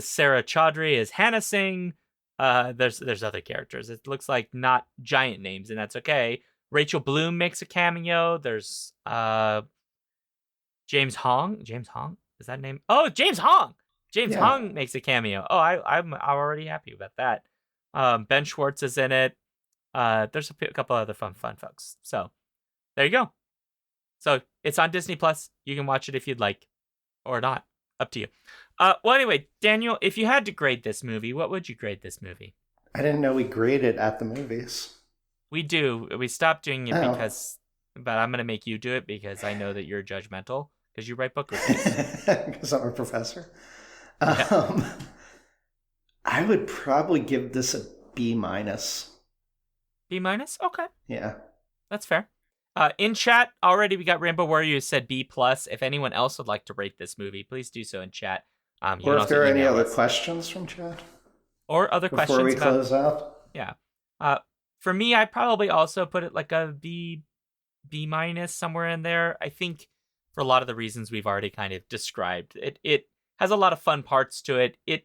Sarah Chaudhry is Hannah Singh. There's other characters. It looks like not giant names, and that's okay. Rachel Bloom makes a cameo. There's James Hong. James Hong, is that name? Oh, James Hong. James yeah. Hong makes a cameo. Oh, I'm already happy about that. Ben Schwartz is in it. There's a couple other fun folks. So there you go. So it's on Disney Plus. You can watch it if you'd like, or not. Up to you. Well, anyway, Daniel, if you had to grade this movie, what would you grade this movie? I didn't know we graded at the movies. We do. We stopped doing it Oh. but I'm gonna make you do it because I know that you're judgmental because you write book reviews. Because I'm a professor. Yeah. I would probably give this a B minus. B minus. Okay. Yeah. That's fair. In chat already, we got Rainbow Warrior who said B plus. If anyone else would like to rate this movie, please do so in chat. You Or can if also there are any email other us. questions from chat Or other before questions we close out. Yeah. For me, I probably also put it like a B minus somewhere in there. I think for a lot of the reasons we've already kind of described, it has a lot of fun parts to it. It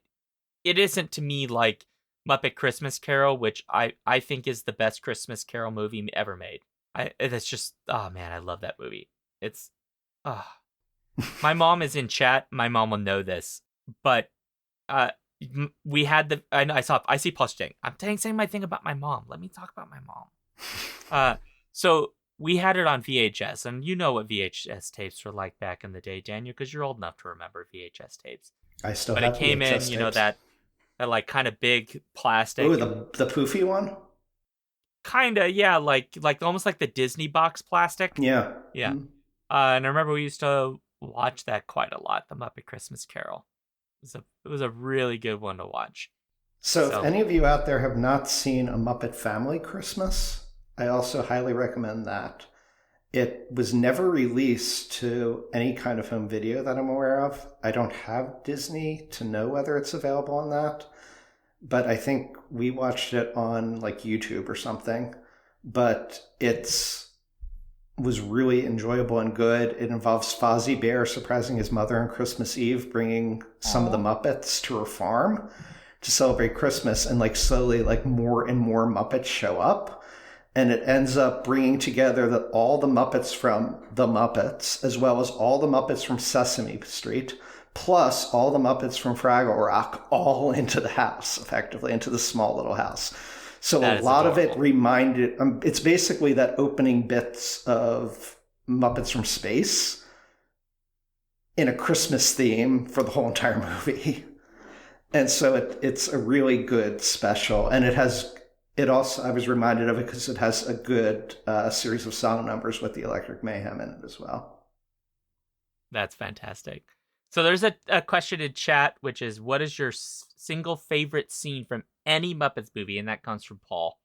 isn't to me like Muppet Christmas Carol, which I think is the best Christmas Carol movie ever made. It's just, oh man, I love that movie. It's my mom is in chat. My mom will know this, but we had the I see Paul saying I'm saying my thing about my mom. Let me talk about my mom. So we had it on VHS, and you know what VHS tapes were like back in the day, Daniel, because you're old enough to remember VHS tapes. I still But have it came in, VHS you know, tapes. that like kind of big plastic. Oh, the poofy one? Kinda, yeah, like almost like the Disney box plastic. Yeah. Yeah. And I remember we used to watch that quite a lot, the Muppet Christmas Carol. It was a really good one to watch. So if any of you out there have not seen A Muppet Family Christmas, I also highly recommend that. It was never released to any kind of home video that I'm aware of. I don't have Disney to know whether it's available on that, but I think we watched it on like YouTube or something. But was really enjoyable and good. It involves Fozzie Bear surprising his mother on Christmas Eve, bringing some of the Muppets to her farm to celebrate Christmas, and like slowly like more and more Muppets show up, and it ends up bringing together all the Muppets from the Muppets as well as all the Muppets from Sesame Street plus all the Muppets from Fraggle Rock all into the house, effectively into the small little house. So a lot of it reminded, it's basically that opening bits of Muppets from Space in a Christmas theme for the whole entire movie. And so it's a really good special. And it also, I was reminded of it because it has a good series of song numbers with the Electric Mayhem in it as well. That's fantastic. So there's a question in chat, which is, what is your single favorite scene from any Muppets movie? And that comes from Paul.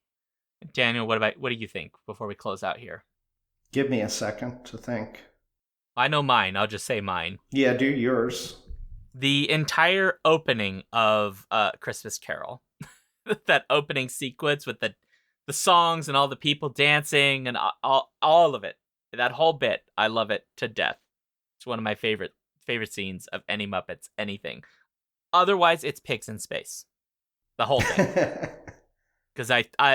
Daniel, what do you think before we close out here? Give me a second to think. I know mine. I'll just say mine. Yeah, do yours. The entire opening of Christmas Carol. That opening sequence with the songs and all the people dancing and all of it. That whole bit, I love it to death. It's one of my favorite scenes of any Muppets, anything. Otherwise, it's Pigs in Space. The whole thing. Because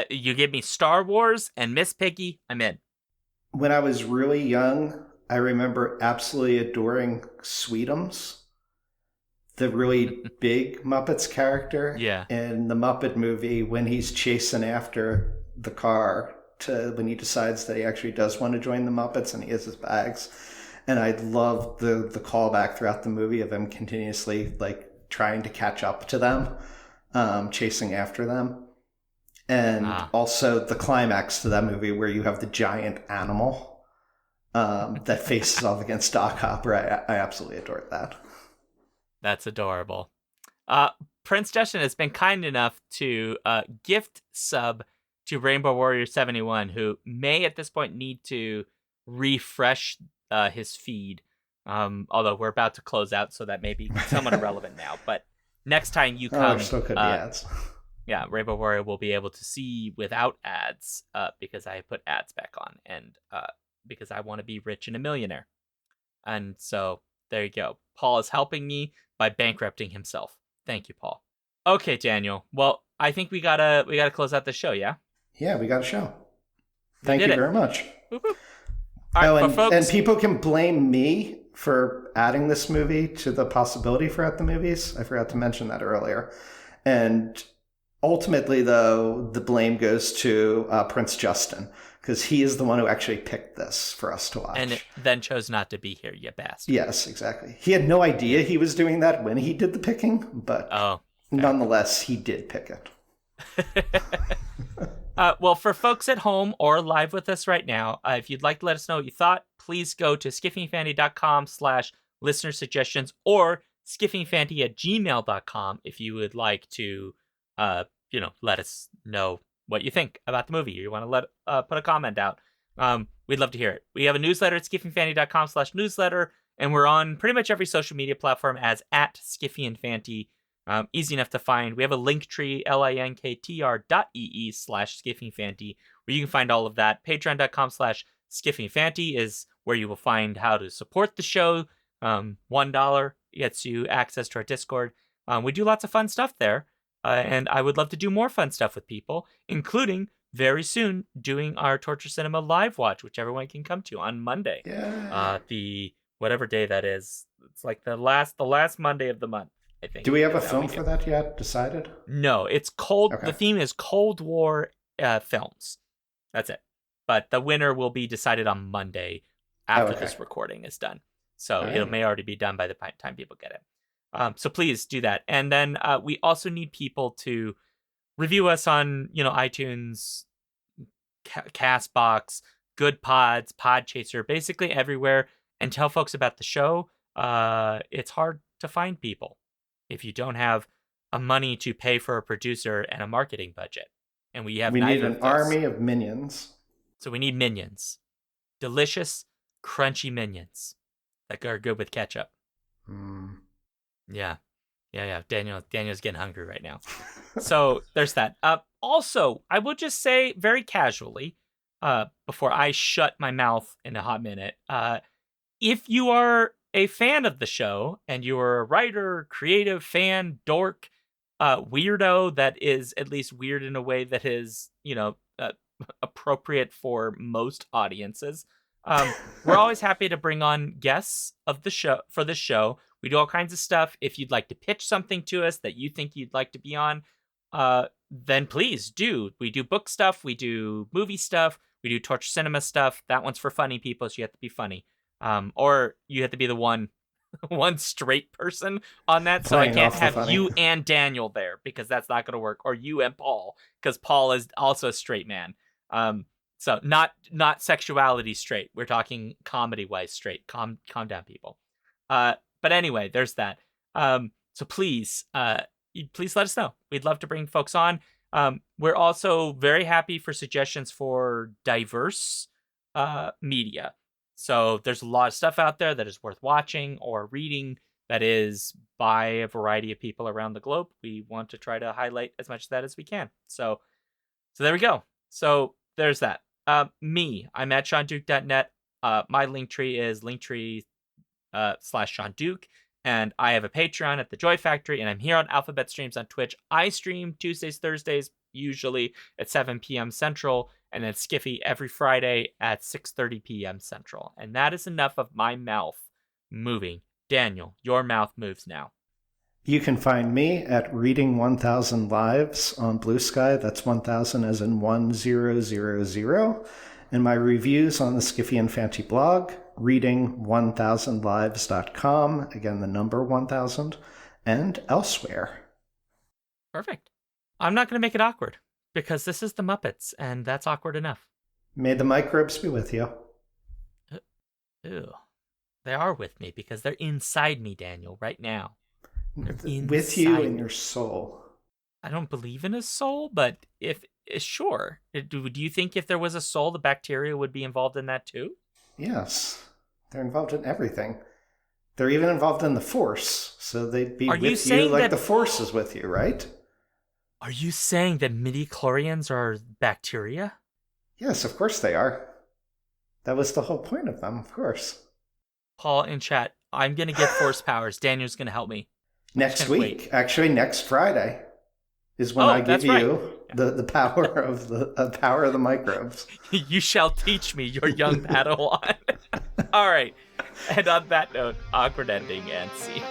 you give me Star Wars and Miss Piggy, I'm in. When I was really young, I remember absolutely adoring Sweetums, the really big Muppets character in the Muppet movie when he's chasing after the car when he decides that he actually does want to join the Muppets and he has his bags. And I love the callback throughout the movie of him continuously like trying to catch up to them, chasing after them. And also the climax to that movie where you have the giant animal that faces off against Doc Hopper. I absolutely adored that. That's adorable. Prince Justin has been kind enough to gift sub to Rainbow Warrior 71, who may at this point need to refresh his feed. Although we're about to close out, so that may be somewhat irrelevant now. But next time you come, still could be ads. Yeah, Rainbow Warrior will be able to see without ads because I put ads back on and because I want to be rich and a millionaire. And so there you go. Paul is helping me by bankrupting himself. Thank you, Paul. Okay, Daniel. Well, I think we gotta close out the show, yeah? Yeah, we got a show. Thank you very much. Boop, boop. All right, folks. And people can blame me for adding this movie to the possibility for at the movies. I forgot to mention that earlier. And ultimately, though, the blame goes to Prince Justin, because he is the one who actually picked this for us to watch. And then chose not to be here, you bastard. Yes, exactly. He had no idea he was doing that when he did the picking, but nonetheless, he did pick it. Well, for folks at home or live with us right now, if you'd like to let us know what you thought, please go to skiffingfanty.com/listener suggestions or skiffingfanty@gmail.com if you would like to let us know what you think about the movie. You want to put a comment out. We'd love to hear it. We have a newsletter at skiffingfanty.com/newsletter, and we're on pretty much every social media platform as @skiffyandfanty. Easy enough to find. We have a link tree, linktr.ee/skiffingfanty, where you can find all of that. Patreon.com/skiffingfanty is where you will find how to support the show. $1 gets you access to our Discord. We do lots of fun stuff there. And I would love to do more fun stuff with people, including very soon doing our Torture Cinema live watch, which everyone can come to on Monday. Yeah. The whatever day that is. It's like the last Monday of the month, I think. Do we have a film for that yet decided? No, it's cold. Okay. The theme is Cold War films. That's it. But the winner will be decided on Monday after this recording is done. So it may already be done by the time people get it. So please do that. And then we also need people to review us on, iTunes, CastBox, Good Pods, Podchaser, basically everywhere, and tell folks about the show. It's hard to find people if you don't have a money to pay for a producer and a marketing budget. And we need an army of minions. So we need minions. Delicious, crunchy minions that are good with ketchup. Yeah. Daniel's getting hungry right now. So there's that. Also, I will just say very casually, before I shut my mouth in a hot minute, if you are a fan of the show and you are a writer, creative, fan, dork, weirdo that is at least weird in a way that is, appropriate for most audiences, we're always happy to bring on guests of the show for the show. We do all kinds of stuff. If you'd like to pitch something to us that you think you'd like to be on, then please do. We do book stuff. We do movie stuff. We do Torture Cinema stuff. That one's for funny people, so you have to be funny. Or you have to be the one straight person on that. So I can't have you and Daniel there because that's not going to work. Or you and Paul, because Paul is also a straight man. So not sexuality straight. We're talking comedy-wise straight. Calm down, people. But anyway, there's that. So please let us know. We'd love to bring folks on. We're also very happy for suggestions for diverse media. So there's a lot of stuff out there that is worth watching or reading that is by a variety of people around the globe. We want to try to highlight as much of that as we can. So there we go. So there's that. I'm at SeanDuke.net. My Linktree is Linktree /Sean Duke. And I have a Patreon at The Joy Factory, and I'm here on Alphabet Streams on Twitch. I stream Tuesdays, Thursdays, usually at 7 p.m. Central, and then Skiffy every Friday at 6:30 p.m. Central. And that is enough of my mouth moving. Daniel, your mouth moves now. You can find me at Reading 1000 Lives on Blue Sky. That's 1000 as in 1000. And my reviews on the Skiffy and Fanty blog, reading1000lives.com, again the number 1000, and elsewhere. Perfect. I'm not going to make it awkward, because this is the Muppets, and that's awkward enough. May the microbes be with you. Ew. They are with me, because they're inside me, Daniel, right now. With you in your soul. I don't believe in a soul, but sure. Do you think if there was a soul, the bacteria would be involved in that too? Yes. They're involved in everything. They're even involved in the Force, so they'd be with you like the Force is with you, right? Are you saying that midi-chlorians are bacteria? Yes, of course they are. That was the whole point of them, of course. Paul in chat, I'm going to get Force powers. Daniel's going to help me. Next week. Actually, next Friday is when I give you the power of the power of the microbes. You shall teach me, your young Padawan. All right. And on that note, awkward ending and see.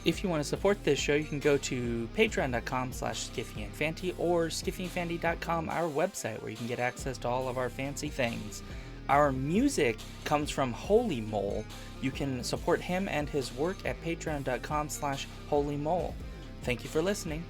If you want to support this show, you can go to patreon.com/skiffyandfanty or skiffyandfanty.com, our website, where you can get access to all of our fancy things. Our music comes from Holy Mole. You can support him and his work at patreon.com/holymole. Thank you for listening.